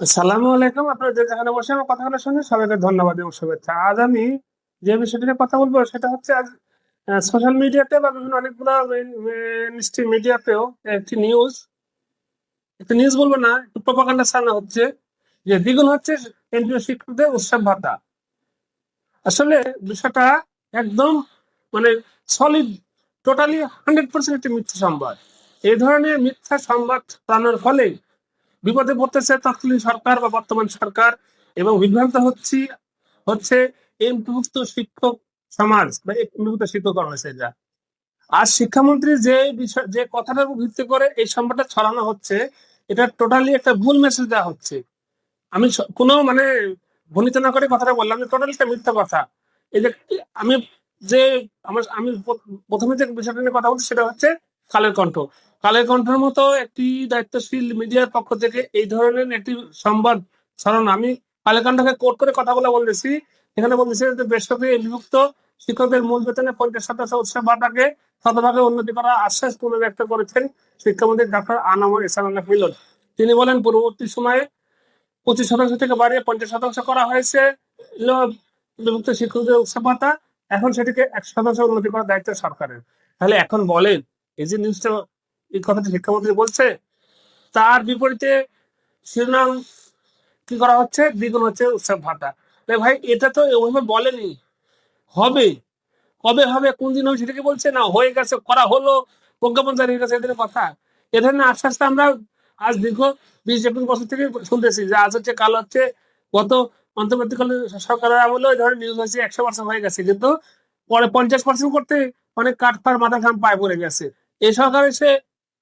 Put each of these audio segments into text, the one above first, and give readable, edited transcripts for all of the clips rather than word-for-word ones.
আসসালামু আলাইকুম। আপনারা যে যেখানে বসে আমার কথাগুলো শুনে সবাইকে ধন্যবাদ এবং শুভেচ্ছা। আজ আমি যে বিষয়টি নিয়ে কথা বলবো সেটা হচ্ছে আজ সোশ্যাল মিডিয়াতে বা বিভিন্ন অনেকগুলো স্ট্রিম মিডিয়াতেও একটি নিউজ বলবো না, একটু প্রপাগান্ডা ছাড়ানো হচ্ছে যে দ্বিগুণ হচ্ছে কেন্দ্রীয় শিক্ষকদের উৎসব ভাতা। আসলে বিষয়টা একদম মানে সলিড, টোটালি 100% একটি মিথ্যা সংবাদ। এই ধরনের মিথ্যা সংবাদ ছড়ানোর ফলে বিপদে পড়তেছে তৎকালীন সরকার বা বর্তমান সরকার, এবং বিভ্রান্ত হচ্ছে এমপিভুক্ত শিক্ষক সমাজ বা এমপিভুক্ত শিক্ষক কর্মচারীরা। আর শিক্ষামন্ত্রী যে বিষয়, যে কথাটার উপর ভিত্তি করে এই সংবাদটা ছড়ানো হচ্ছে, এটা টোটালি একটা ভুল মেসেজ দেওয়া হচ্ছে। আমি কোনো ভনিত না করে কথাটা বললাম যে টোটালি একটা মিথ্যা কথা। এই যে আমি যে প্রথমে যে বিষয়টা নিয়ে কথা বলছি সেটা হচ্ছে কালের কণ্ঠ। কালের কণ্ঠের মতো একটি দায়িত্বশীল মিডিয়ার পক্ষ থেকে এই ধরনের একটি সংবাদ ছড়ানো, আমি কালের কণ্ঠকে কোট করে কথাগুলো বলতেছি। এখানে বলতেছি যে বেসরকারি বিভক্ত শিক্ষকদের মূল বেতনে 50% উৎসব ভাতাকে শতভাগে উন্নতি করার আশ্বাস পুনর্ব্যক্ত করেছেন শিক্ষামন্ত্রী ডক্টর আনামুল ইসলাম মিলন। তিনি বলেন, পূর্ববর্তী সময়ে 25% থেকে বাড়িয়ে 50% করা হয়েছে বিভক্ত শিক্ষকদের উৎসব ভাতা। এখন সেটিকে 100% উন্নতি করার দায়িত্ব সরকারের। তাহলে এখন বলেন, এই যে নিউজটা, এই কথাটি শিক্ষামন্ত্রী বলছে, তার বিপরীতে শিরোনাম কি করা হচ্ছে? দ্বিগুণ হচ্ছে উৎসব ভাতা। ভাই, এটা তো ওইভাবে বলেনি। হবে, কবে হবে, কোন দিন হবে সেটাকে বলছে না, হয়ে গেছে, করা হলো, প্রজ্ঞাপন জারি হয়ে গেছে, এদের কথা। এ ধরনের আশ্বাসটা আমরা আজ দীর্ঘ 20-21 বছর থেকে শুনতেছি, যে আজ হচ্ছে কাল হচ্ছে। গত অন্তর্বর্তীকালীন সরকারের আমলে ওই ধরনের নিউজ হয়েছে 100% হয়ে গেছে, কিন্তু পরে 50% করতে অনেক কাঠ পার মাথা ঘাম পায়ে পড়ে গেছে। এই সরকার এসে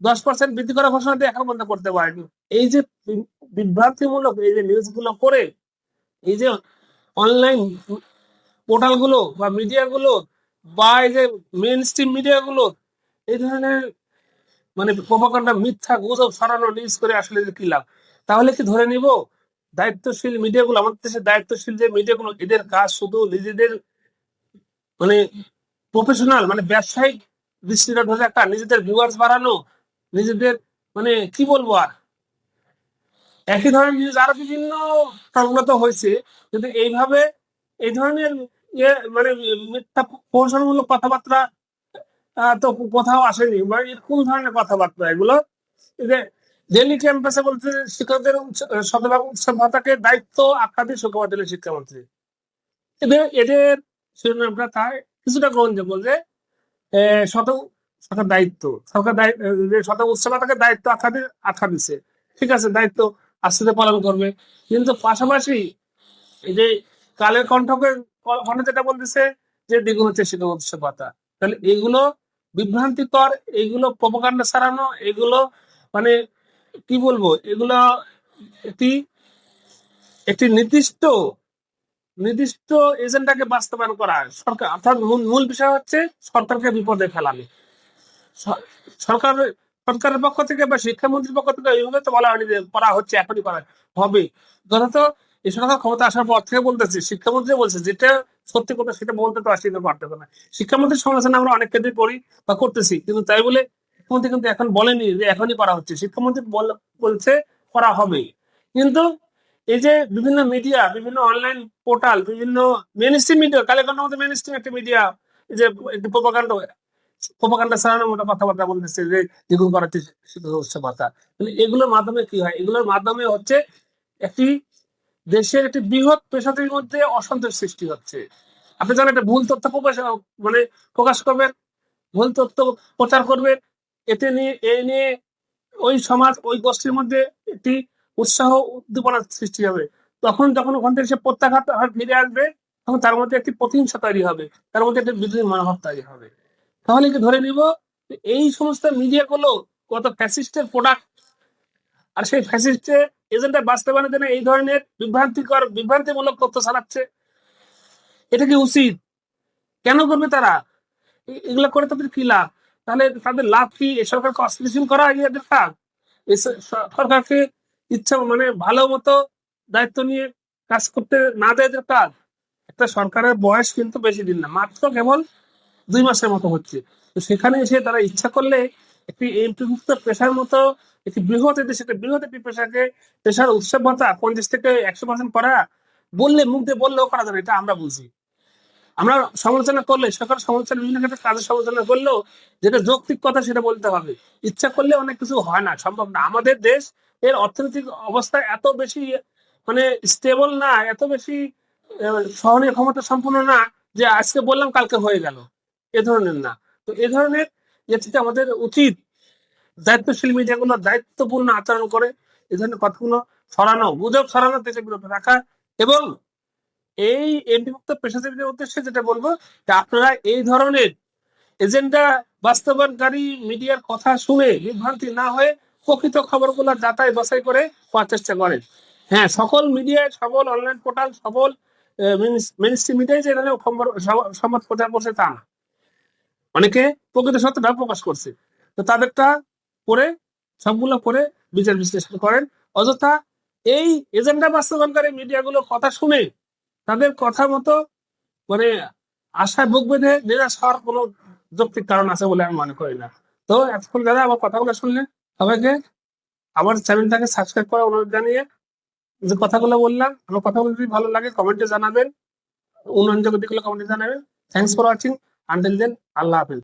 10% বৃদ্ধি করার ঘোষণা দিয়ে এখন বন্ধ করতে পারেনি। এই যে বিভ্রান্তিমূলক এই যে নিউজ গুলো করে, এই যে অনলাইন পোর্টাল গুলো বা মিডিয়া গুলো বা এই যে মেন স্ট্রিম মিডিয়া গুলো এই ধরনের প্রপাগান্ডা, মিথ্যা গুজব ছড়ানো নিউজ করে আসলে যে কি লাভ? তাহলে কি ধরে নিব দায়িত্বশীল মিডিয়া গুলো, আমাদের দেশের দায়িত্বশীল যে মিডিয়া গুলো, এদের কাজ শুধু নিজেদের মানে প্রফেশনাল ব্যবসায়িক দৃষ্টিটা ধরে একটা নিজেদের ভিউয়ার্স বাড়ানো, নিজেদের কি বলবো আর, একই ধরনের নিউজ আরো বিভিন্ন সংগত হয়েছে, কিন্তু এইভাবে এই ধরনের ইয়ে মিথ্যা কৌশলমূলক কথাবার্তা তো কোথাও আসেনি। কোন ধরনের কথাবার্তা এগুলো? এই যে ডেলি ক্যাম্পাসে বলতে শিক্ষকদের শতভাগ উৎসব ভাতাকে দায়িত্ব আখ্যা দিয়ে সুখবর দিলেন শিক্ষামন্ত্রী। এদের এদের শিরোনামটা তাই কিছুটা গ্রহণযোগ্য, যে শত সরকার দায়িত্ব, সরকার শত উৎসব ভাতাকে দায়িত্ব আখ্যা দিচ্ছে। ঠিক আছে, দায়িত্ব আস্তে পালন করবে, কিন্তু পাশাপাশি এই যে কালের কণ্ঠ যেটা বলতেছে যে দ্বিগুণ হচ্ছে শিক্ষক উৎসব ভাতা। তাহলে এগুলো বিভ্রান্তিকর, এগুলো প্রপাগান্ডা ছড়ানো, এগুলো মানে কি বলবো, এগুলো একটি একটি নির্দিষ্ট নির্দিষ্ট এজেন্ডাকে বাস্তবায়ন করা সরকার, অর্থাৎ মূল বিষয় হচ্ছে সরকারকে বিপদে ফেলানো। স- সরকার সরকারের পক্ষ থেকে বা শিক্ষামন্ত্রীর পক্ষ থেকে এইভাবে তো বলা হয়নি যে করা হচ্ছে, এখনই করা হবে। যথাযথ এই সরকার ক্ষমতা আসার পর থেকে বলতেছি, শিক্ষামন্ত্রী বলছে যেটা সত্যি কথা সেটা বলতে তো আসলে পারতেছে না। শিক্ষামন্ত্রীর সমালোচনা আমরা অনেক ক্ষেত্রে করি বা করতেছি, কিন্তু তাই বলে শিক্ষামন্ত্রী কিন্তু এখন বলেনি যে এখনই করা হচ্ছে। শিক্ষামন্ত্রী বলছে করা হবে। কিন্তু এই যে বিভিন্ন মিডিয়া, বিভিন্ন অনলাইন পোর্টাল, বিভিন্ন মেন স্ট্রিম মিডিয়া, কালেকন্ডার মধ্যে মেন স্ট্রিম একটা মিডিয়া, এই যে একটি প্রোপাগান্ডা প্রোপাগান্ডা ছড়ানোর মতো কথাবার্তা বলতেছে যে দ্বিগুণ করাচ্ছে শিক্ষক উৎসব ভাতা। এগুলোর মাধ্যমে কি হয়? এগুলোর মাধ্যমে হচ্ছে একটি দেশের একটি বৃহৎ পেশাদের মধ্যে অসন্তোষ সৃষ্টি হচ্ছে। আপনি জানেন, একটা ভুল তথ্য প্রকাশ করবেন, ভুল তথ্য প্রচার করবেন, এ নিয়ে ওই সমাজ, ওই গোষ্ঠীর মধ্যে একটি উৎসাহ উদ্দীপনা সৃষ্টি হবে। তখন যখন ওখান থেকে সে প্রত্যাঘাত ফিরে আসবে, তখন তার মধ্যে একটি প্রতিহিংসা তৈরি হবে, তার মধ্যে একটা বিদ্রোহী মনোভাব তৈরি হবে। তাহলে কি ধরে নিব যে এই সমস্ত মিডিয়া গুলো কত ফ্যাসিস্টের প্রোডাক্ট, আর সেই ফ্যাসিস্টের এজেন্ডা বাস্তবায়নের জন্য এই ধরনের বিভ্রান্তিমূলক তথ্য ছড়াচ্ছে? এটা কি উচিত? কেন করবে তারা? এগুলো করে তাদের কি লাভ? তাহলে তাদের লাভ কি? এই সরকারকে অস্থিতিশীল করা এদের কাজ? এই সরকারকে ইচ্ছা ভালো মতো দায়িত্ব নিয়ে কাজ করতে না দেয় এদের কাজ? একটা সরকারের বয়স কিন্তু বেশি দিন না, মাত্র কেবল 2 মাসের মতো হচ্ছে। তো সেখানে এসে তারা ইচ্ছা করলে একটি এমপিভুক্ত পেশার মতো একটি বৃহৎ দেশে একটা বৃহৎ একটি পেশার উৎসব ভাতা 50 থেকে 100% করা বললে মুখ দিয়ে বললেও করা যাবে, এটা আমরা বুঝি। আমরা সমালোচনা করলে সরকার সমালোচনা বিভিন্ন ক্ষেত্রে কাজের সমালোচনা করলেও যেটা যৌক্তিক কথা সেটা বলতে হবে। ইচ্ছা করলে অনেক কিছু হয় না, সম্ভব না। আমাদের দেশ এর অর্থনৈতিক অবস্থা এত বেশি মানে স্টেবল না, এত বেশি সহনীয় ক্ষমতা সম্পন্ন না যে আজকে বললাম কালকে হয়ে গেল, এ ধরনের না। তো এ ধরনের ইয়ে থেকে আমাদের উচিত দায়িত্বশীল মিডিয়াগুলো দায়িত্বপূর্ণ আচরণ করে এই ধরনের কথাগুলো ছড়ানো, গুজব ছড়ানো থেকে বিরত রাখা। এবং এই এমপিভুক্ত পেশাজীবীদের উদ্দেশ্যে যেটা বলবো যে আপনারা এই ধরনের এজেন্ডা বাস্তবায়নকারী মিডিয়ার কথা শুনে বিভ্রান্তি না হয়ে প্রকৃত খবরগুলো যাচাই বাছাই করে পাওয়ার চেষ্টা করেন। হ্যাঁ, সকল মিডিয়ায়, সকল অনলাইন পোর্টাল, সকল মেইনস্ট্রিম মিডিয়ায় যে ধরনের সংবাদ প্রচার করছে তা না, অনেকে প্রকৃত সত্যটা প্রকাশ করছে। তো তাদেরটা পড়ে, সবগুলো পড়ে বিচার বিশ্লেষণ করেন। অযথা এই এজেন্ডা বাস্তবায়নকারী মিডিয়াগুলো কথা শুনে তাদের কথা মতো মানে আশায় বুক বেঁধে নিরাশ হওয়ার কোনো যৌক্তিক কারণ আছে বলে আমি মনে করি না। তো এতক্ষণ যারা আমার কথাগুলো শুনলেন সবাইকে আমার চ্যানেলটাকে সাবস্ক্রাইব করার অনুরোধ জানিয়ে, যে কথাগুলো বললাম আমার কথাগুলো যদি ভালো লাগে কমেন্টে জানাবেন, উন্নয়নযোগ্য দিকগুলো কমেন্টে জানাবেন। Thanks for watching. Until then, আল্লাহ হাফেজ।